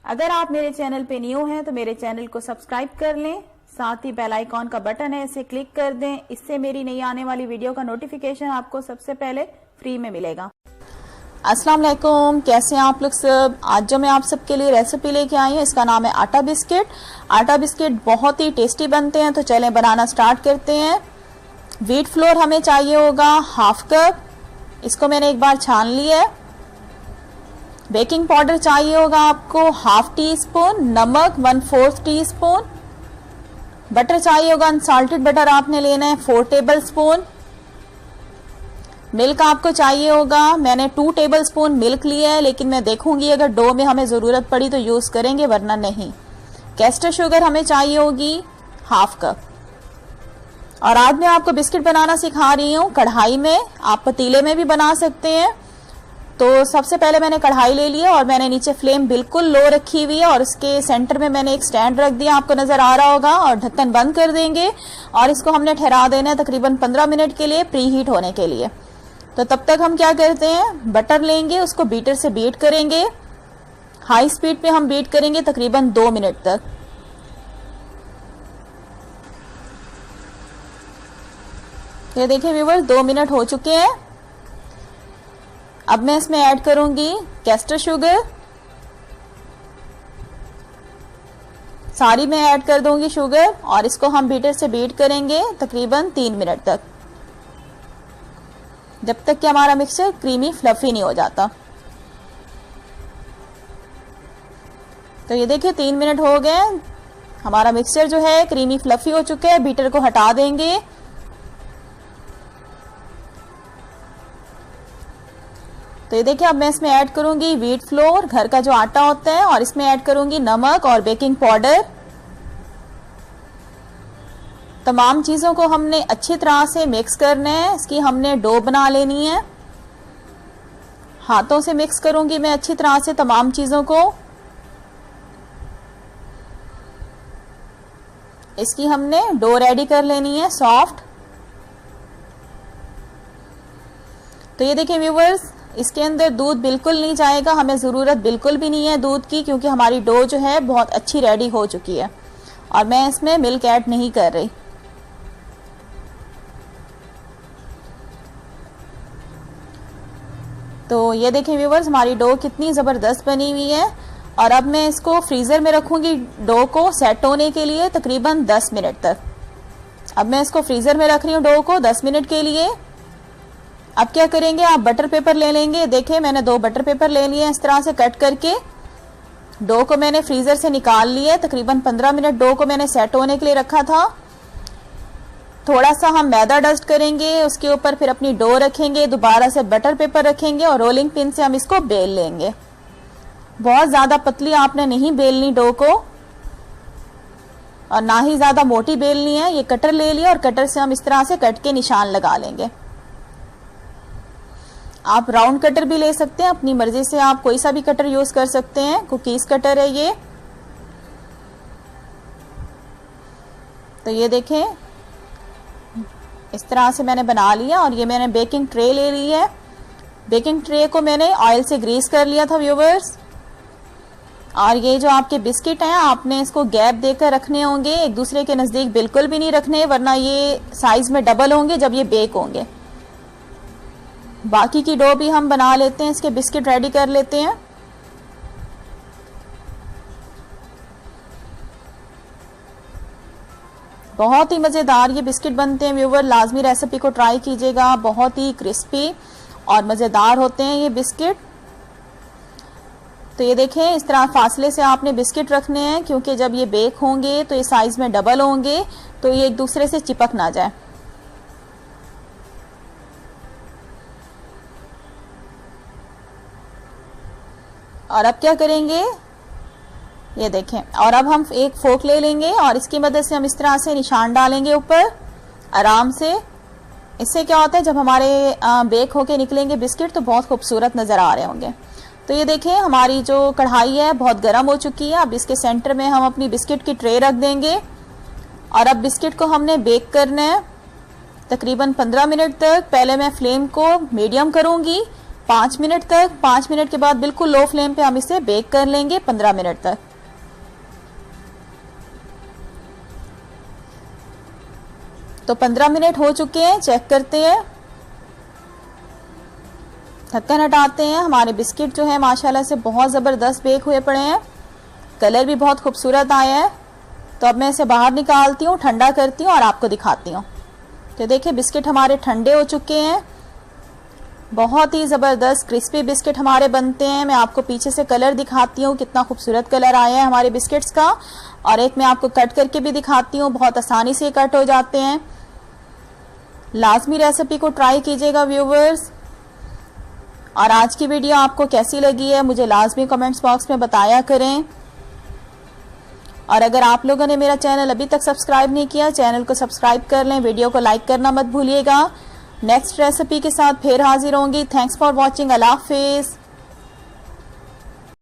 अगर आप मेरे चैनल पे न्यू हैं तो मेरे चैनल को सब्सक्राइब कर लें, साथ ही बेल आइकॉन का बटन है इसे क्लिक कर दें। इससे मेरी नई आने वाली वीडियो का नोटिफिकेशन आपको सबसे पहले फ्री में मिलेगा। अस्सलाम वालेकुम, कैसे हैं आप लोग सब। आज जो मैं आप सबके लिए रेसिपी लेके आई हूँ इसका नाम है आटा बिस्किट। आटा बिस्किट बहुत ही टेस्टी बनते हैं, तो चलें बनाना स्टार्ट करते हैं। व्हीट फ्लोर हमें चाहिए होगा हाफ कप, इसको मैंने एक बार छान लिया है। बेकिंग पाउडर चाहिए होगा आपको हाफ टी स्पून, नमक 1/4 टी स्पून, बटर चाहिए होगा अनसाल्टेड बटर आपने लेना है 4 टेबल स्पून। मिल्क आपको चाहिए होगा, मैंने 2 टेबल स्पून मिल्क लिया है, लेकिन मैं देखूंगी अगर डो में हमें जरूरत पड़ी तो यूज करेंगे वरना नहीं। कैस्टर शुगर हमें चाहिए होगी हाफ कप। और आज मैं आपको बिस्किट बनाना सिखा रही हूँ कढ़ाई में, आप पतीले में भी बना सकते हैं। तो सबसे पहले मैंने कढ़ाई ले ली है और मैंने नीचे फ्लेम बिल्कुल लो रखी हुई है और उसके सेंटर में मैंने एक स्टैंड रख दिया, आपको नजर आ रहा होगा, और ढक्कन बंद कर देंगे और इसको हमने ठहरा देना है तकरीबन 15 मिनट के लिए प्री हीट होने के लिए। तो तब तक हम क्या करते हैं, बटर लेंगे, उसको बीटर से बीट करेंगे। हाई स्पीड पे हम बीट करेंगे तकरीबन 2 मिनट तक। ये देखिए व्यूअर्स 2 मिनट हो चुके हैं। अब मैं इसमें ऐड करूंगी कैस्टर शुगर, सारी मैं ऐड कर दूंगी शुगर, और इसको हम बीटर से बीट करेंगे तकरीबन 3 मिनट तक, जब तक कि हमारा मिक्सचर क्रीमी फ्लफी नहीं हो जाता। तो ये देखिए 3 मिनट हो गए, हमारा मिक्सचर जो है क्रीमी फ्लफी हो चुके हैं। बीटर को हटा देंगे। तो ये देखिए अब मैं इसमें ऐड करूंगी व्हीट फ्लोर, घर का जो आटा होता है, और इसमें ऐड करूंगी नमक और बेकिंग पाउडर। तमाम चीजों को हमने अच्छी तरह से मिक्स करना है, इसकी हमने डो बना लेनी है। हाथों से मिक्स करूंगी मैं अच्छी तरह से तमाम चीजों को। इसकी हमने डो रेडी कर लेनी है सॉफ्ट। तो ये देखिए व्यूअर्स, इसके अंदर दूध बिल्कुल नहीं जाएगा, हमें ज़रूरत बिल्कुल भी नहीं है दूध की, क्योंकि हमारी डो जो है बहुत अच्छी रेडी हो चुकी है और मैं इसमें मिल्क ऐड नहीं कर रही। तो ये देखें व्यूअर्स, हमारी डो कितनी ज़बरदस्त बनी हुई है। और अब मैं इसको फ्रीज़र में रखूँगी डो को सेट होने के लिए तकरीबन 10 मिनट तक। अब मैं इसको फ्रीज़र में रख रही हूँ डो को 10 मिनट के लिए। अब क्या करेंगे, आप बटर पेपर ले लेंगे। देखिए मैंने 2 बटर पेपर ले लिए इस तरह से कट करके। डो को मैंने फ्रीजर से निकाल लिया, तकरीबन 15 मिनट डो को मैंने सेट होने के लिए रखा था। थोड़ा सा हम मैदा डस्ट करेंगे, उसके ऊपर फिर अपनी डो रखेंगे, दोबारा से बटर पेपर रखेंगे और रोलिंग पिन से हम इसको बेल लेंगे। बहुत ज्यादा पतली आपने नहीं बेलनी डो को, और ना ही ज्यादा मोटी बेलनी है। ये कटर ले लिया और कटर से हम इस तरह से कट के निशान लगा लेंगे। आप राउंड कटर भी ले सकते हैं, अपनी मर्जी से आप कोई सा भी कटर यूज कर सकते हैं। कुकीज कटर है ये। तो ये देखें इस तरह से मैंने बना लिया। और ये मैंने बेकिंग ट्रे ले ली है। बेकिंग ट्रे को मैंने ऑयल से ग्रीस कर लिया था व्यूवर्स। और ये जो आपके बिस्किट हैं आपने इसको गैप देकर रखने होंगे, एक दूसरे के नजदीक बिल्कुल भी नहीं रखने, वरना ये साइज में डबल होंगे जब ये बेक होंगे। बाकी की डो भी हम बना लेते हैं, इसके बिस्किट रेडी कर लेते हैं। बहुत ही मज़ेदार ये बिस्किट बनते हैं व्यूवर, लाजमी रेसिपी को ट्राई कीजिएगा। बहुत ही क्रिस्पी और मज़ेदार होते हैं ये बिस्किट। तो ये देखें इस तरह फासले से आपने बिस्किट रखने हैं, क्योंकि जब ये बेक होंगे तो ये साइज में डबल होंगे, तो ये एक दूसरे से चिपक ना जाए। और अब क्या करेंगे, ये देखें, और अब हम एक फोक ले लेंगे और इसकी मदद से हम इस तरह से निशान डालेंगे ऊपर आराम से। इससे क्या होता है, जब हमारे बेक होके निकलेंगे बिस्किट तो बहुत खूबसूरत नज़र आ रहे होंगे। तो ये देखें हमारी जो कढ़ाई है बहुत गर्म हो चुकी है। अब इसके सेंटर में हम अपनी बिस्किट की ट्रे रख देंगे और अब बिस्किट को हमने बेक करना है तकरीबन 15 मिनट तक। पहले मैं फ्लेम को मीडियम करूंगी, 5 मिनट तक। 5 मिनट के बाद बिल्कुल लो फ्लेम पे हम इसे बेक कर लेंगे 15 मिनट तक। तो 15 मिनट हो चुके हैं, चेक करते हैं, ढक्कन हटाते हैं। हमारे बिस्किट जो है माशाल्लाह से बहुत ज़बरदस्त बेक हुए पड़े हैं, कलर भी बहुत खूबसूरत आया है। तो अब मैं इसे बाहर निकालती हूँ, ठंडा करती हूँ और आपको दिखाती हूँ। तो देखिए बिस्किट हमारे ठंडे हो चुके हैं, बहुत ही ज़बरदस्त क्रिस्पी बिस्किट हमारे बनते हैं। मैं आपको पीछे से कलर दिखाती हूँ, कितना खूबसूरत कलर आया है हमारे बिस्किट्स का। और एक मैं आपको कट करके भी दिखाती हूँ, बहुत आसानी से कट हो जाते हैं। लाजमी रेसिपी को ट्राई कीजिएगा व्यूवर्स। और आज की वीडियो आपको कैसी लगी है मुझे लाजमी कमेंट्स बॉक्स में बताया करें। और अगर आप लोगों ने मेरा चैनल अभी तक सब्सक्राइब नहीं किया, चैनल को सब्सक्राइब कर लें, वीडियो को लाइक करना मत भूलिएगा। नेक्स्ट रेसिपी के साथ फिर हाजिर होंगी। Thanks for watching. अल्लाह हाफिज़।